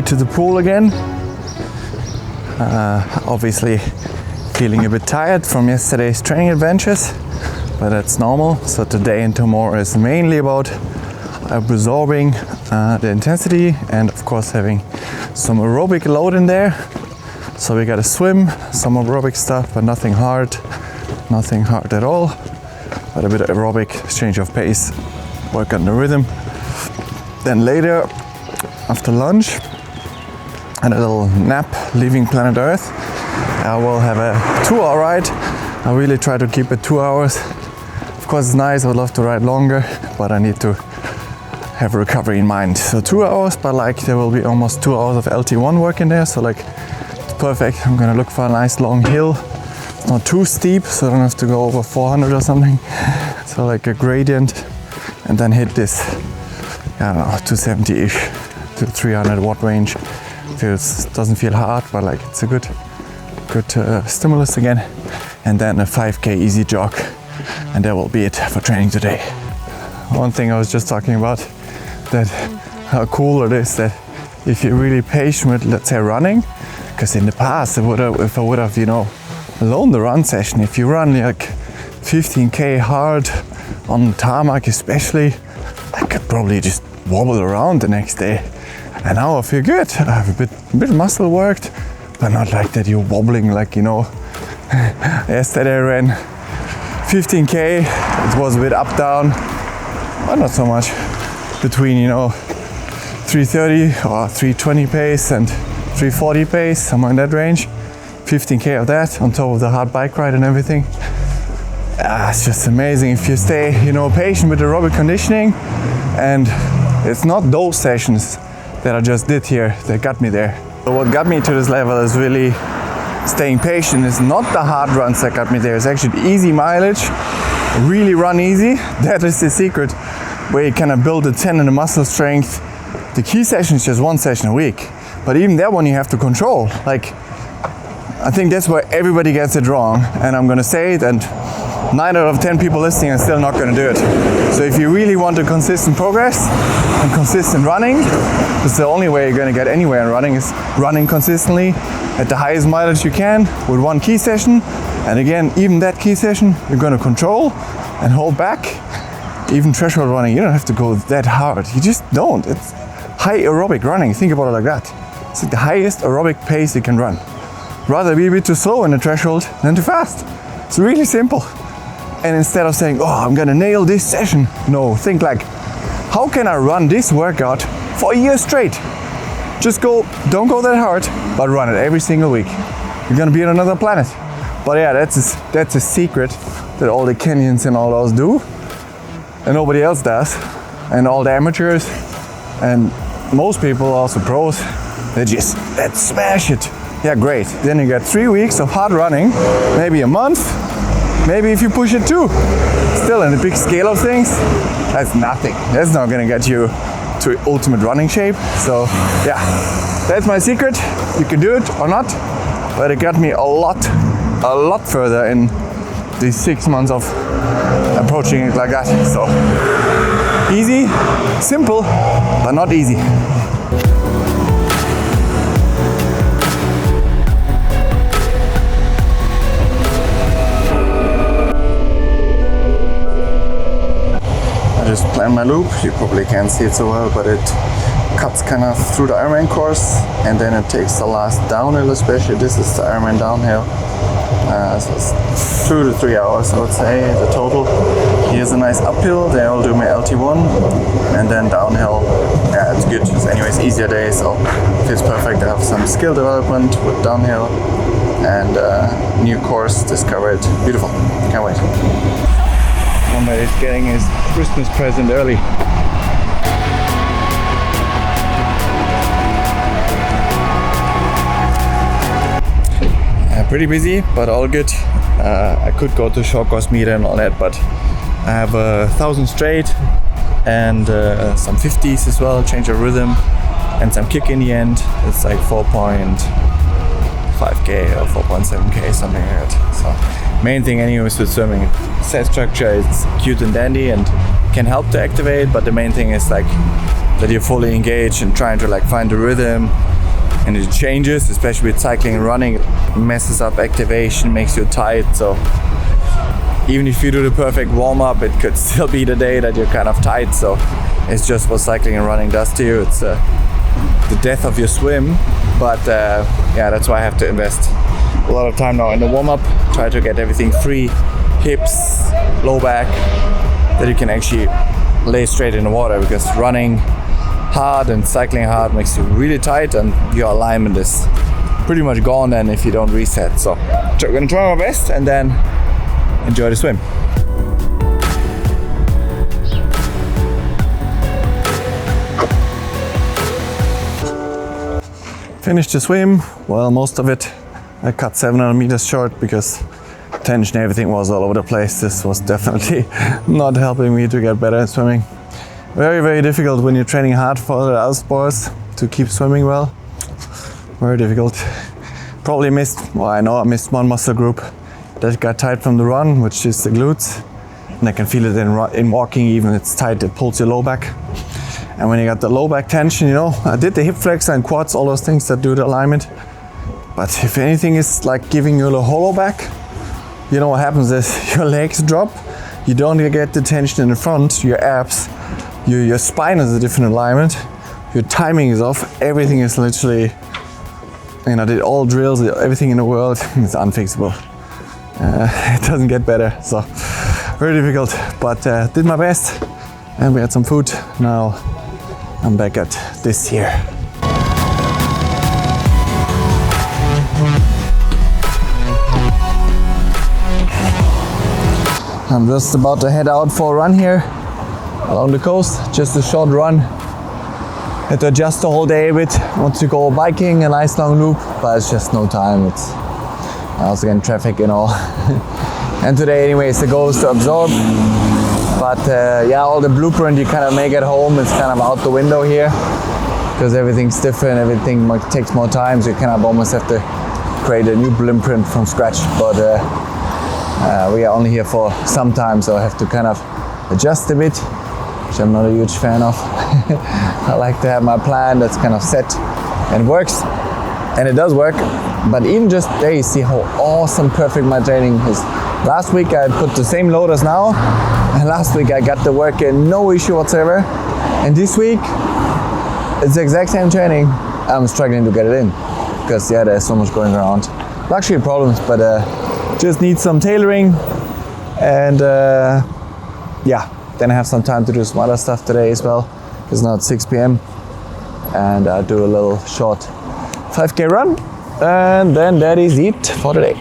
to the pool again. Obviously feeling a bit tired from yesterday's training adventures, but that's normal. So today and tomorrow is mainly about absorbing the intensity and of course having some aerobic load in there. So we gotta swim, some aerobic stuff, but nothing hard at all, but a bit of aerobic, change of pace, work on the rhythm. Then later, after lunch and a little nap, leaving planet Earth, I will have a 2-hour ride. I really try to keep it 2 hours. Of course it's nice, I would love to ride longer, but I need to have recovery in mind. So 2 hours, but like there will be almost 2 hours of LT1 work in there, so like it's perfect. I'm gonna look for a nice long hill. It's not too steep, so I don't have to go over 400 or something. So like a gradient, and then hit this, I don't know, 270-ish to 300 watt range. Doesn't feel hard, but like it's a good stimulus again. And then a 5k easy jog, and that will be it for training today. One thing I was just talking about, that how cool it is that if you're really patient with, let's say, running, because in the past if I would have, you know, alone the run session, if you run like 15k hard on tarmac especially, I could probably just wobble around the next day. And now I feel good. I have a bit muscle worked, but not like that you're wobbling like, you know. Yesterday I ran 15k, it was a bit up down, but not so much, between, you know, 330 or 320 pace and 340 pace, somewhere in that range. 15k of that on top of the hard bike ride and everything. It's just amazing if you stay, you know, patient with aerobic conditioning. And it's not those sessions that I just did here that got me there. So what got me to this level is really staying patient. It's not the hard runs that got me there. It's actually easy mileage, really run easy. That is the secret, where you kind of build the tendon and muscle strength. The key session is just one session a week, but even that one you have to control. Like, I think that's where everybody gets it wrong, and I'm gonna say it, and 9 out of 10 people listening are still not gonna do it. So if you really want a consistent progress and consistent running, it's the only way you're gonna get anywhere in running, is running consistently at the highest mileage you can with one key session. And again, even that key session, you're gonna control and hold back. Even threshold running, you don't have to go that hard. You just don't. It's high aerobic running. Think about it like that. It's like the highest aerobic pace you can run. Rather be a bit too slow in the threshold than too fast. It's really simple. And instead of saying, oh, I'm gonna nail this session, no, think like, how can I run this workout for a year straight? Just don't go that hard, but run it every single week. You're gonna be on another planet. But yeah, that's a secret that all the Kenyans and all those do, and nobody else does. And all the amateurs and most people, also pros, let's smash it. Yeah, great. Then you get 3 weeks of hard running, maybe a month, maybe if you push it 2. Still, in the big scale of things, that's nothing. That's not gonna get you to ultimate running shape. So yeah, that's my secret. You can do it or not, but it got me a lot further in these 6 months of approaching it like that. So easy, simple, but not easy. Just plan my loop. You probably can't see it so well, but it cuts kind of through the Ironman course, and then it takes the last downhill, especially this is the Ironman downhill. So it's 2 to 3 hours, I would say, the total. Here's a nice uphill, then I'll do my LT1, and then downhill. Yeah, it's good. It's anyways easier day, so it feels perfect. I have some skill development with downhill and new course discovered. Beautiful. Can't wait. Somebody is getting his Christmas present early. Pretty busy, but all good. I could go to short course meter and all that, but I have 1,000 straight and some 50s as well, change of rhythm, and some kick in the end. It's like 4.5k or 4.7k, something like that. So main thing anyways with swimming, set structure is cute and dandy and can help to activate, but the main thing is like that you're fully engaged and trying to like find the rhythm and it changes, especially with cycling and running. It messes up activation, makes you tight. So even if you do the perfect warm-up, it could still be the day that you're kind of tight. So it's just what cycling and running does to you. It's the death of your swim. But yeah, that's why I have to invest a lot of time now in the warm-up. Try to get everything free, hips, low back, that you can actually lay straight in the water, because running hard and cycling hard makes you really tight and your alignment is pretty much gone then if you don't reset. So I'm gonna try my best and then enjoy the swim. Finished the swim. Well, most of it I cut 700 meters short because tension and everything was all over the place. This was definitely not helping me to get better at swimming. Very, very difficult when you're training hard for the other sports to keep swimming well. Very difficult. Probably missed, well, I know I missed one muscle group that got tight from the run, which is the glutes. And I can feel it in walking even, it's tight, it pulls your low back. And when you got the low back tension, you know, I did the hip flexor and quads, all those things that do the alignment. But if anything is like giving you a hollow back, you know what happens is your legs drop, you don't get the tension in the front, your abs, your spine is a different alignment, your timing is off, everything is literally, you know, I did all drills, everything in the world, it's unfixable. It doesn't get better, so very difficult, but did my best and we had some food. Now I'm back at this here. I'm just about to head out for a run here along the coast, just a short run. Had to adjust the whole day a bit. Want to go biking, a nice long loop, but it's just no time. It's also getting traffic and all. And today anyways, the goal is to absorb. But yeah, all the blueprint you kind of make at home is kind of out the window here, because everything's different, everything takes more time, so you kind of almost have to create a new blueprint from scratch. But we are only here for some time, so I have to kind of adjust a bit, which I'm not a huge fan of. I like to have my plan that's kind of set and works, and it does work. But even just there, you see how awesome, perfect my training is. Last week I put the same load as now, and last week I got the work in, no issue whatsoever. And this week, it's the exact same training. I'm struggling to get it in, because yeah, there's so much going around. Luxury problems, but just need some tailoring, and yeah, then I have some time to do some other stuff today as well. It's now at 6 p.m. and I do a little short 5k run, and then that is it for today.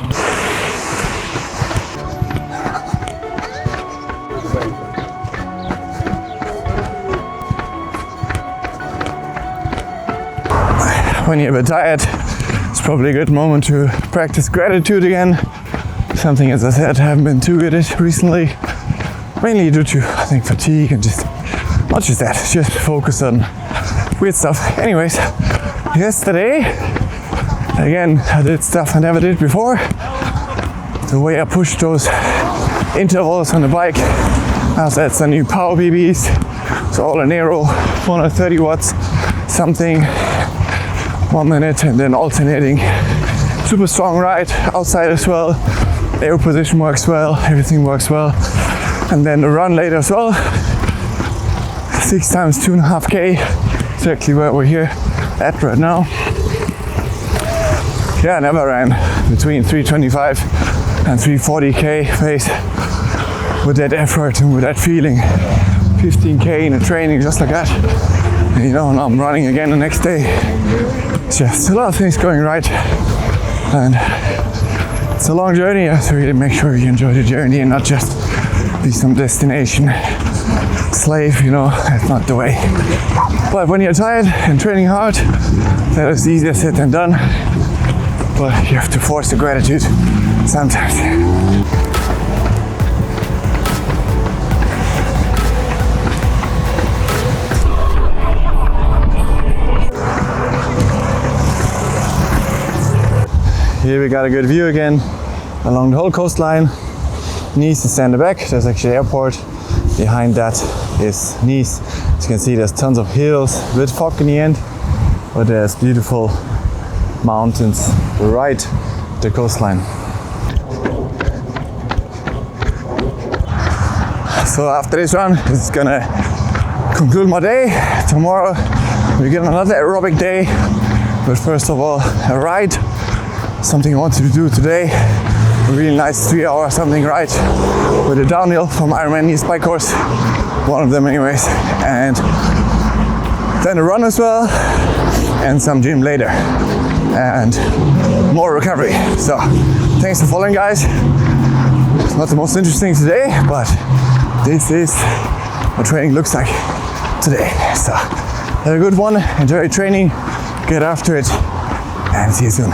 When you're a bit tired, it's probably a good moment to practice gratitude again. Something, as I said, I haven't been too good at recently. Mainly due to, I think, fatigue and just, not just that, just focus on weird stuff. Anyways, yesterday, again, I did stuff I never did before. The way I pushed those intervals on the bike, I said some new power BBs, so all an aero, 430 watts, something, 1 minute, and then alternating. Super strong ride, outside as well, aero position works well, everything works well. And then the run later as well, 6 times 2.5k, exactly where we're here at right now. Yeah, I never ran between 325 and 340k pace with that effort and with that feeling. 15k in a training just like that. And you know, now I'm running again the next day. It's just a lot of things going right, and it's a long journey. You have to really make sure you enjoy the journey and not just be some destination slave, you know, that's not the way. But when you're tired and training hard, that is easier said than done. But you have to force the gratitude sometimes. Here we got a good view again along the whole coastline. Nice is in the back, there's actually the airport. Behind that is Nice. As you can see, there's tons of hills, a bit fog in the end, but there's beautiful mountains right the coastline. So after this run, it's gonna conclude my day. Tomorrow we get another aerobic day, but first of all a ride, something I wanted to do today, a really nice 3 hour something ride with a downhill from IRONMAN East bike course, one of them anyways, and then a run as well, and some gym later, and more recovery. So thanks for following, guys. It's not the most interesting today, but this is what training looks like today. So have a good one, enjoy your training, get after it, and see you soon.